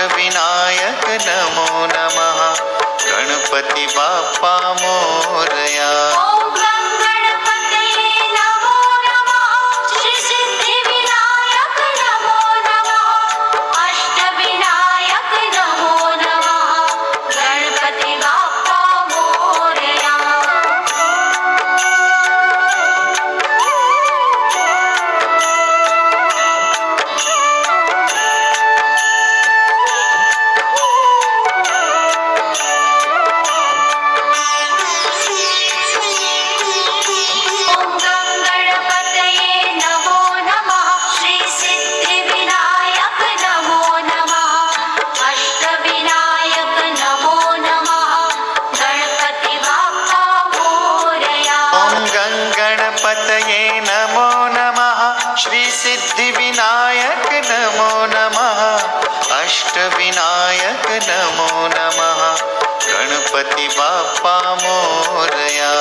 अष्टविनायक नमो नमः गणपती बाप्पा मोरया। ओम गं गणपतये नमो नमः श्री सिद्धिविनायक नमो नमः अष्टविनायक नमो नमः गणपती बाप्पा मोरया। ओम गं गणपतये नमो नमः श्री सिद्धिविनायक नमो नमः अष्टविनायक नमो नमः गणपती बाप्पा मोरया। ओम गं गणपतये नमो नमः श्री सिद्धिविनायक नमो नमः अष्टविनायक नमो नमः गणपती बाप्पा मोरया।